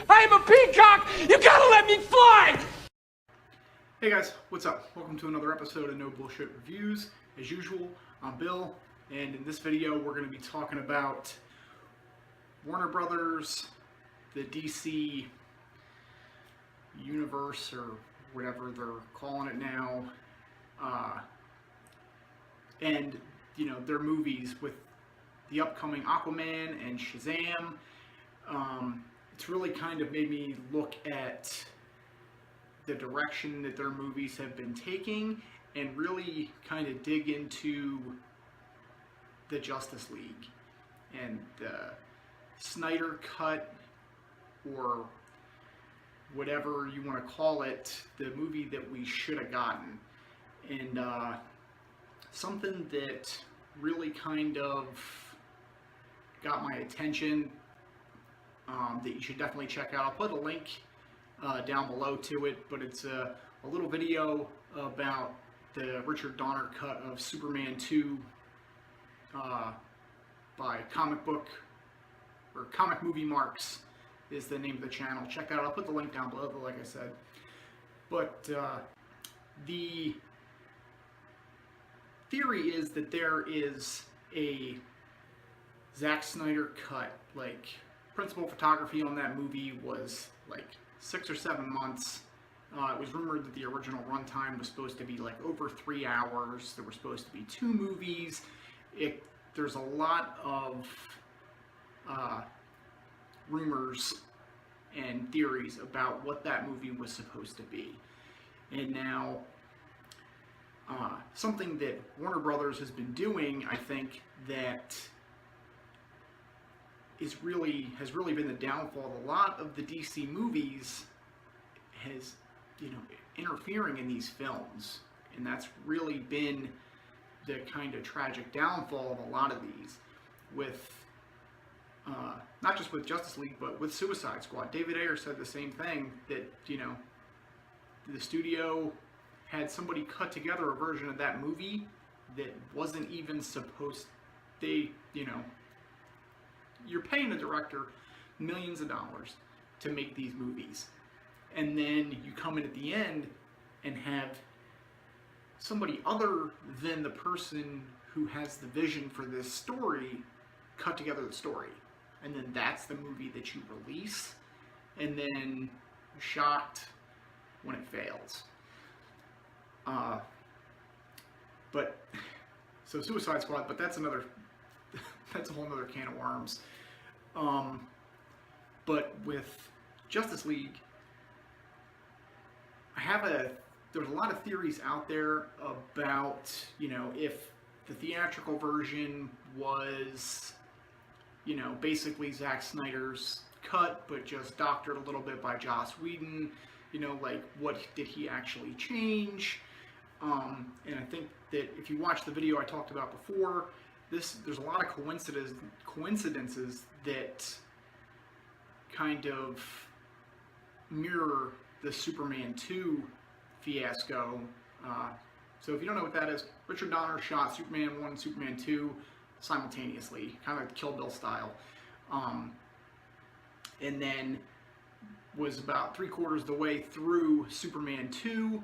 I am a peacock! You gotta let me fly! Hey guys, what's up? Welcome to another episode of No Bullshit Reviews. As usual, I'm Bill, and in this video we're going to be talking about Warner Brothers, the DC universe, or whatever they're calling it now, and their movies with the upcoming Aquaman and Shazam. It's really kind of made me look at the direction that their movies have been taking and really kind of dig into the Justice League and the Snyder cut, or whatever you want to call it, the movie that we should have gotten. And something that really kind of got my attention that you should definitely check out. I'll put a link down below to it, but it's a little video about the Richard Donner cut of Superman 2 by Comic Movie Marks is the name of the channel. Check it out. I'll put the link down below, like I said. But the theory is that there is a Zack Snyder cut. Like, principal photography on that movie was like 6 or 7 months. It was rumored that the original runtime was supposed to be like over 3 hours. There were supposed to be 2 movies. There's a lot of rumors and theories about what that movie was supposed to be. And now, something that Warner Brothers has been doing, I think, that has really been the downfall of a lot of the DC movies, has, interfering in these films. And that's really been the kind of tragic downfall of a lot of these, with not just with Justice League, but with Suicide Squad. David Ayer said the same thing, that the studio had somebody cut together a version of that movie that wasn't even supposed. You're paying a director millions of dollars to make these movies, and then you come in at the end and have somebody other than the person who has the vision for this story cut together the story, and then that's the movie that you release, and then you're shocked when it fails. So Suicide Squad, but that's a whole other can of worms. But with Justice League, there's a lot of theories out there about, if the theatrical version was, basically Zack Snyder's cut, but just doctored a little bit by Joss Whedon, like, what did he actually change? And I think that if you watch the video I talked about before, there's a lot of coincidences that kind of mirror the Superman 2 fiasco. So if you don't know what that is, Richard Donner shot Superman 1 and Superman 2 simultaneously, kind of Kill Bill style. And then was about 3/4 of the way through Superman 2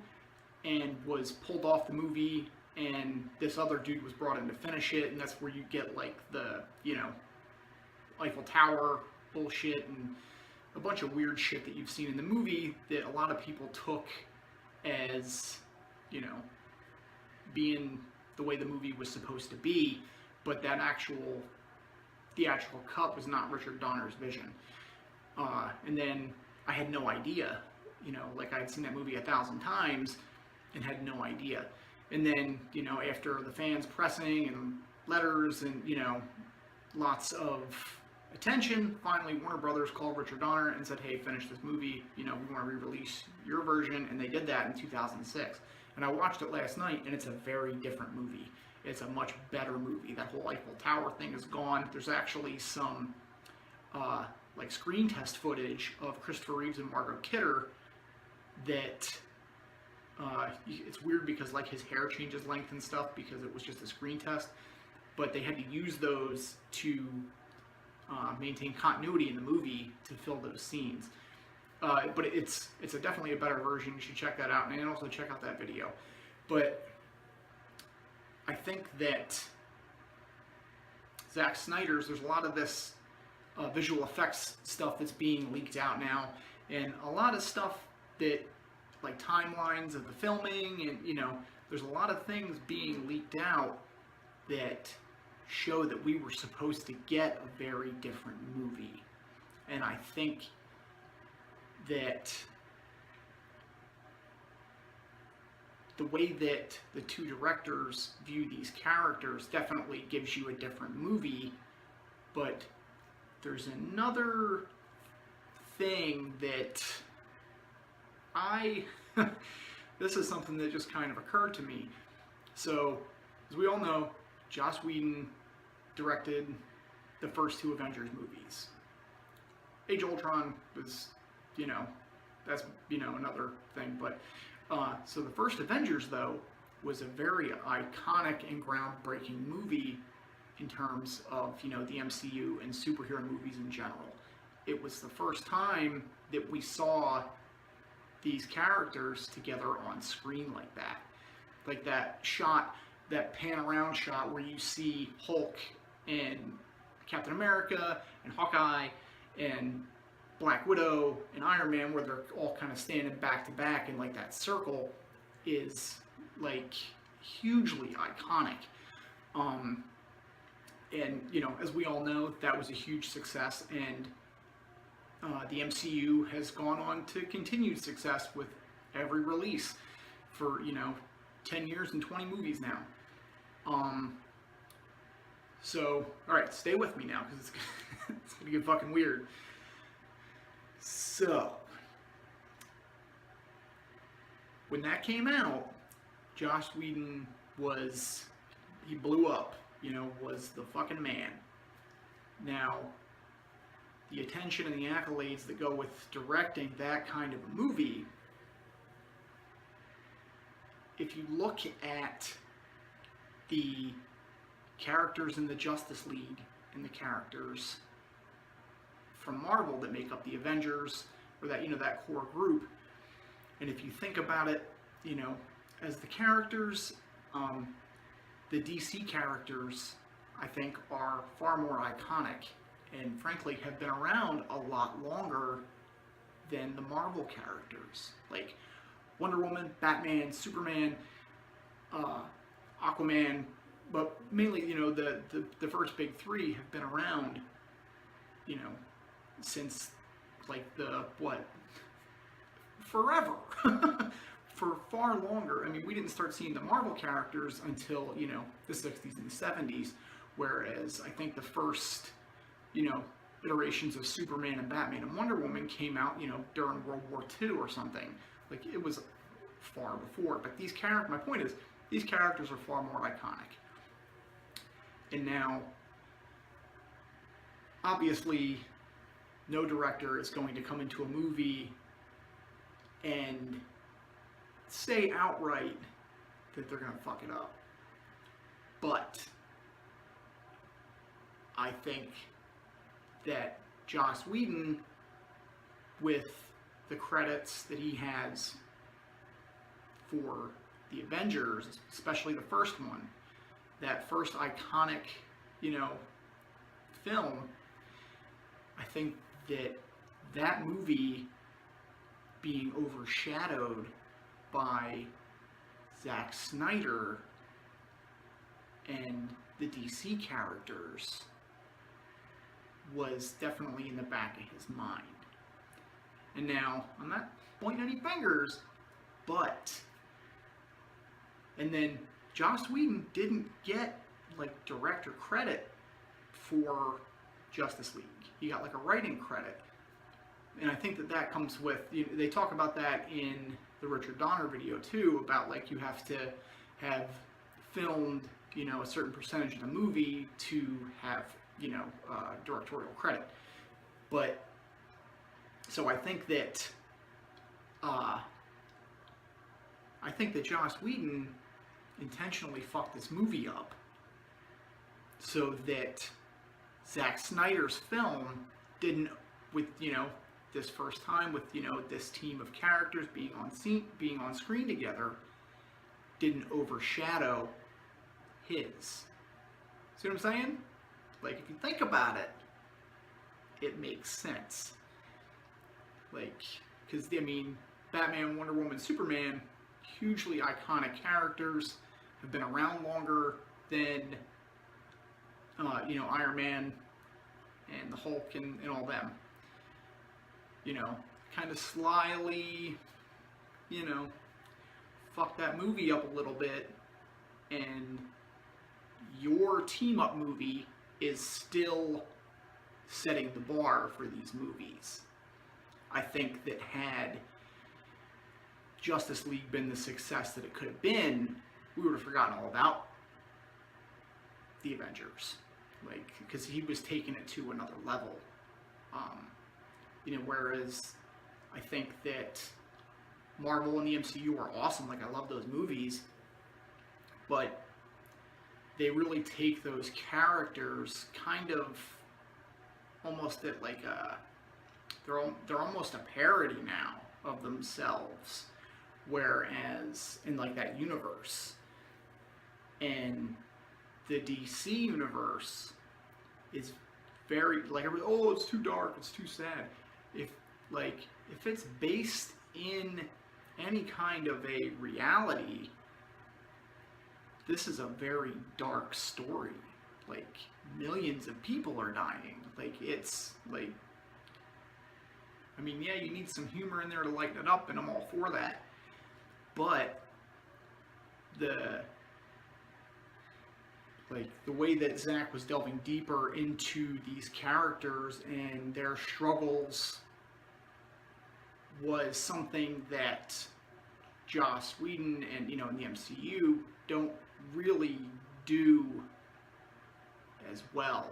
and was pulled off the movie, and this other dude was brought in to finish it, and that's where you get like the, Eiffel Tower bullshit and a bunch of weird shit that you've seen in the movie that a lot of people took as, being the way the movie was supposed to be, but that actual theatrical cut was not Richard Donner's vision. And then I had no idea, like I had seen that movie 1,000 times and had no idea. And then, after the fans pressing and letters and, lots of attention, finally Warner Brothers called Richard Donner and said, hey, finish this movie, we want to re-release your version, and they did that in 2006. And I watched it last night, and it's a very different movie. It's a much better movie. That whole Eiffel Tower thing is gone. There's actually some like screen test footage of Christopher Reeves and Margot Kidder that it's weird because like his hair changes length and stuff because it was just a screen test, but they had to use those to maintain continuity in the movie to fill those scenes. But it's definitely a better version. You should check that out, and also check out that video. But I think that Zack Snyder's, there's a lot of this visual effects stuff that's being leaked out now, and a lot of stuff that, like timelines of the filming, and there's a lot of things being leaked out that show that we were supposed to get a very different movie. And I think that the way that the two directors view these characters definitely gives you a different movie, but there's another thing that this is something that just kind of occurred to me. So, as we all know, Joss Whedon directed the first two Avengers movies. Age of Ultron was, that's, another thing. But, so the first Avengers, though, was a very iconic and groundbreaking movie in terms of, the MCU and superhero movies in general. It was the first time that we saw these characters together on screen like that. Like that shot, that pan around shot where you see Hulk and Captain America and Hawkeye and Black Widow and Iron Man, where they're all kind of standing back to back in like that circle, is like hugely iconic. And as we all know, that was a huge success, and the MCU has gone on to continued success with every release for 10 years and 20 movies now. So, alright, stay with me now, because it's going to get fucking weird. So, when that came out, Joss Whedon he blew up, was the fucking man. Now, the attention and the accolades that go with directing that kind of a movie, if you look at the characters in the Justice League and the characters from Marvel that make up the Avengers, or that that core group, and if you think about it, as the characters, the DC characters, I think, are far more iconic and frankly have been around a lot longer than the Marvel characters, like Wonder Woman, Batman, Superman, Aquaman, but mainly the first big three have been around since like forever. For far longer. I mean, we didn't start seeing the Marvel characters until the 60s and the 70s, whereas I think the first iterations of Superman and Batman and Wonder Woman came out during World War II or something. Like, it was far before. But my point is, these characters are far more iconic. And now, obviously, no director is going to come into a movie and say outright that they're going to fuck it up. But I think that Joss Whedon, with the credits that he has for the Avengers, especially the first one, that first iconic, film, I think that movie being overshadowed by Zack Snyder and the DC characters was definitely in the back of his mind. And now, I'm not pointing any fingers, and then Joss Whedon didn't get director credit for Justice League. He got a writing credit. And I think that comes with, they talk about that in the Richard Donner video too, about you have to have filmed a certain percentage of the movie to have directorial credit. But so I think that Joss Whedon intentionally fucked this movie up so that Zack Snyder's film didn't, with this first time with, you know, this team of characters being on screen together didn't overshadow his. See what I'm saying? Like, if you think about it, it makes sense. Like, because, I mean, Batman, Wonder Woman, Superman, hugely iconic characters, have been around longer than, you know, Iron Man and the Hulk and all them. You know, kind of slyly, you know, fuck that movie up a little bit, and your team-up movie is still setting the bar for these movies. I think that had Justice League been the success that it could have been, we would have forgotten all about the Avengers. Like, because he was taking it to another level. You know, whereas I think that Marvel and the MCU are awesome. Like, I love those movies. But they really take those characters kind of almost at like a... They're almost a parody now of themselves. Whereas in like that universe, and the DC universe is very like, oh, it's too dark, it's too sad. If it's based in any kind of a reality, this is a very dark story. Like, millions of people are dying. Like, it's like, I mean, yeah, you need some humor in there to lighten it up, and I'm all for that. But the way that Zack was delving deeper into these characters and their struggles was something that Joss Whedon and, you know, in the MCU don't really do as well.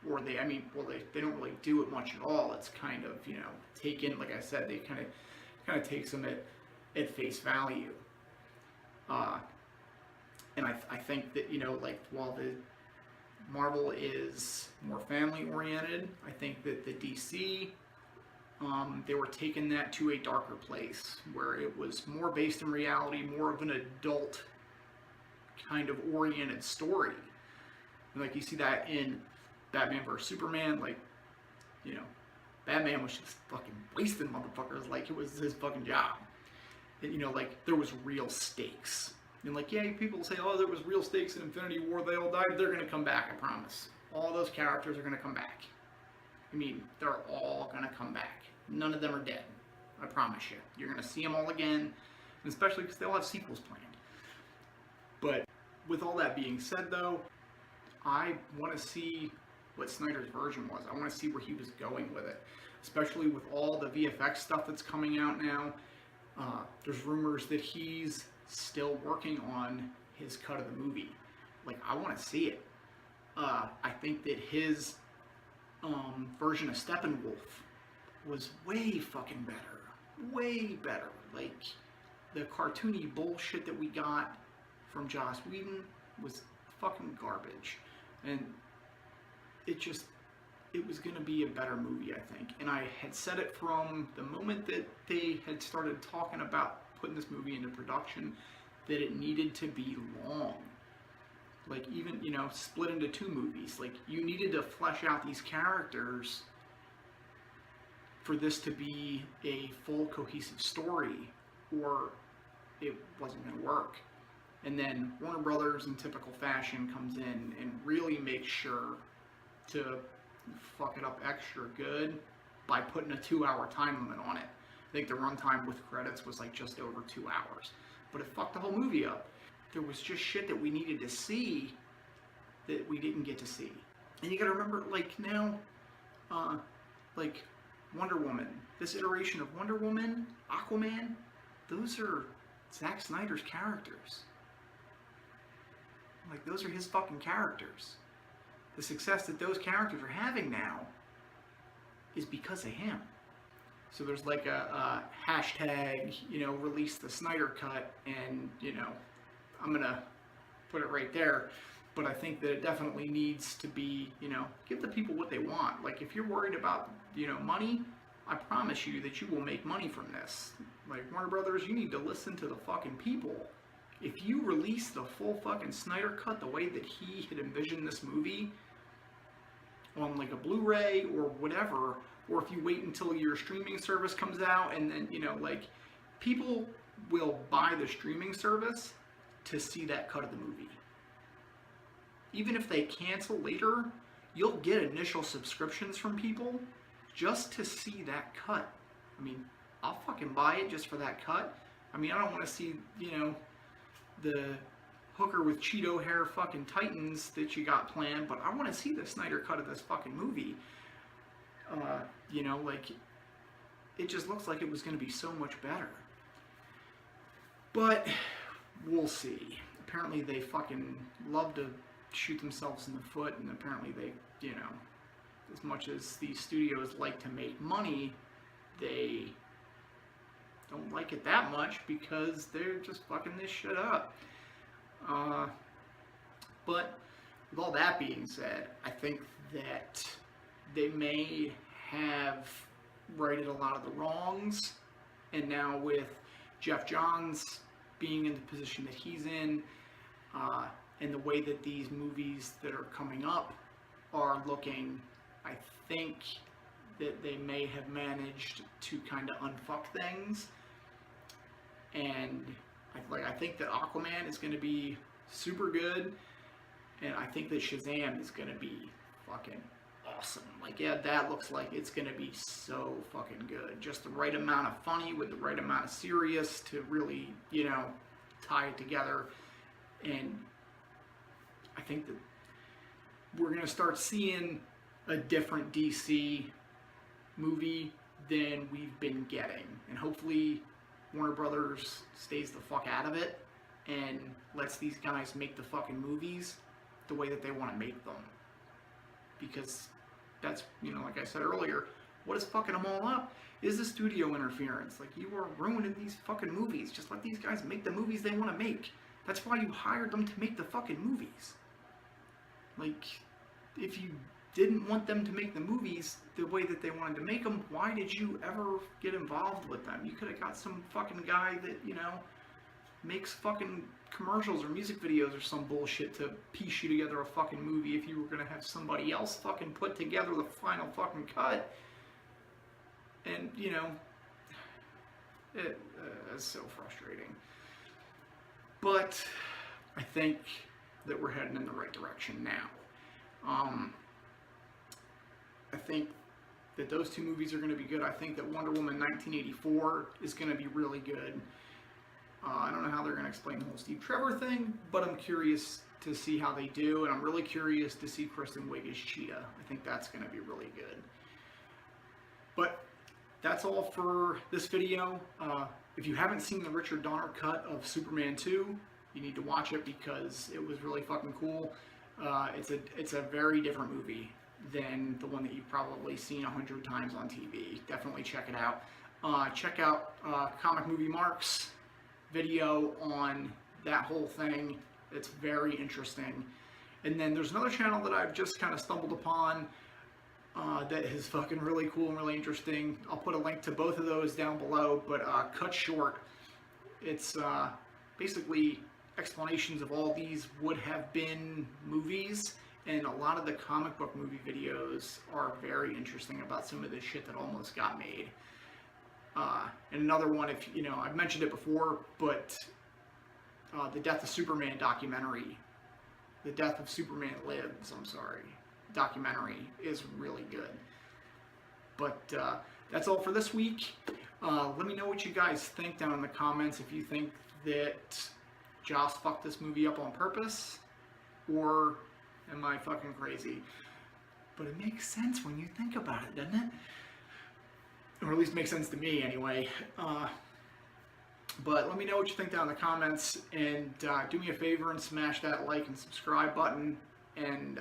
Or they don't really do it much at all. It's kind of, you know, taken, like I said, they kind of takes them at face value. And I think that, you know, like, while the Marvel is more family oriented, I think that the DC, they were taking that to a darker place where it was more based in reality, more of an adult kind of oriented story. And like, you see that in Batman vs. Superman. Like, you know, Batman was just fucking wasting motherfuckers like it was his fucking job. And, you know, like, there was real stakes. And like, yeah, people say, oh, there was real stakes in Infinity War, they all died. They're going to come back, I promise. All those characters are going to come back. I mean, they're all going to come back. None of them are dead. I promise you. You're going to see them all again, and especially because they all have sequels planned. But with all that being said, though, I want to see what Snyder's version was. I want to see where he was going with it, especially with all the VFX stuff that's coming out now. There's rumors that he's still working on his cut of the movie. Like, I want to see it. I think that his version of Steppenwolf was way fucking better. Way better. Like, the cartoony bullshit that we got from Joss Whedon was fucking garbage. And it was going to be a better movie, I think. And I had said it from the moment that they had started talking about putting this movie into production, that it needed to be long. Like, even, you know, split into 2 movies. Like, you needed to flesh out these characters for this to be a full cohesive story, or it wasn't going to work. And then Warner Brothers, in typical fashion, comes in and really makes sure to fuck it up extra good by putting a 2-hour time limit on it. I think the runtime with credits was like just over 2 hours. But it fucked the whole movie up. There was just shit that we needed to see that we didn't get to see. And you gotta remember, like, now, like, Wonder Woman, this iteration of Wonder Woman, Aquaman, those are Zack Snyder's characters. Like, those are his fucking characters. The success that those characters are having now is because of him. So there's like a hashtag, you know, release the Snyder cut, and, you know, I'm gonna put it right there. But I think that it definitely needs to be, you know, give the people what they want. Like, if you're worried about, you know, money, I promise you that you will make money from this. Like, Warner Brothers, you need to listen to the fucking people. If you release the full fucking Snyder cut the way that he had envisioned this movie on like a Blu-ray or whatever, or if you wait until your streaming service comes out and then, you know, like, people will buy the streaming service to see that cut of the movie. Even if they cancel later, you'll get initial subscriptions from people just to see that cut. I mean, I'll fucking buy it just for that cut. I mean, I don't want to see, you know, the hooker with Cheeto hair fucking Titans that you got planned, but I want to see the Snyder cut of this fucking movie. You know, like, it just looks like it was going to be so much better. But we'll see. Apparently they fucking love to shoot themselves in the foot, and apparently they, you know, as much as these studios like to make money, they don't like it that much because they're just fucking this shit up. But with all that being said, I think that they may have righted a lot of the wrongs, and now with Jeff Johns being in the position that he's in, and the way that these movies that are coming up are looking, I think that they may have managed to kind of unfuck things. And I think that Aquaman is going to be super good, and I think that Shazam is going to be fucking awesome. Like, yeah, that looks like it's going to be so fucking good. Just the right amount of funny with the right amount of serious to really, you know, tie it together. And I think that we're going to start seeing a different DC movie than we've been getting. And hopefully Warner Brothers stays the fuck out of it and lets these guys make the fucking movies the way that they want to make them. Because that's, you know, like I said earlier, what is fucking them all up is the studio interference. Like, you are ruining these fucking movies. Just let these guys make the movies they want to make. That's why you hired them to make the fucking movies. Like, if you didn't want them to make the movies the way that they wanted to make them, why did you ever get involved with them? You could have got some fucking guy that, you know, makes fucking commercials or music videos or some bullshit to piece you together a fucking movie if you were going to have somebody else fucking put together the final fucking cut. And, you know, it's so frustrating. But I think that we're heading in the right direction now. I think that those two movies are going to be good. I think that Wonder Woman 1984 is going to be really good. I don't know how they're going to explain the whole Steve Trevor thing, but I'm curious to see how they do, and I'm really curious to see Kristen Wiig as Cheetah. I think that's going to be really good. But that's all for this video. If you haven't seen the Richard Donner cut of Superman 2, you need to watch it because it was really fucking cool. It's a very different movie than the one that you've probably seen 100 times on TV. Definitely check it out. Check out Comic Movie Mark's video on that whole thing. It's very interesting. And then there's another channel that I've just kind of stumbled upon that is fucking really cool and really interesting. I'll put a link to both of those down below, but Cut Short. It's basically explanations of all these would have been movies, and a lot of the comic book movie videos are very interesting about some of the shit that almost got made. And another one, if you know, I've mentioned it before, but the Death of Superman documentary, the Death of Superman Lives, I'm sorry, documentary is really good. But that's all for this week. Let me know what you guys think down in the comments, if you think that Joss fucked this movie up on purpose, or am I fucking crazy? But it makes sense when you think about it, doesn't it? Or at least makes sense to me anyway. But let me know what you think down in the comments, and do me a favor and smash that like and subscribe button, and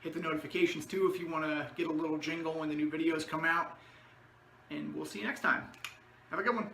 hit the notifications too if you want to get a little jingle when the new videos come out. And we'll see you next time. Have a good one.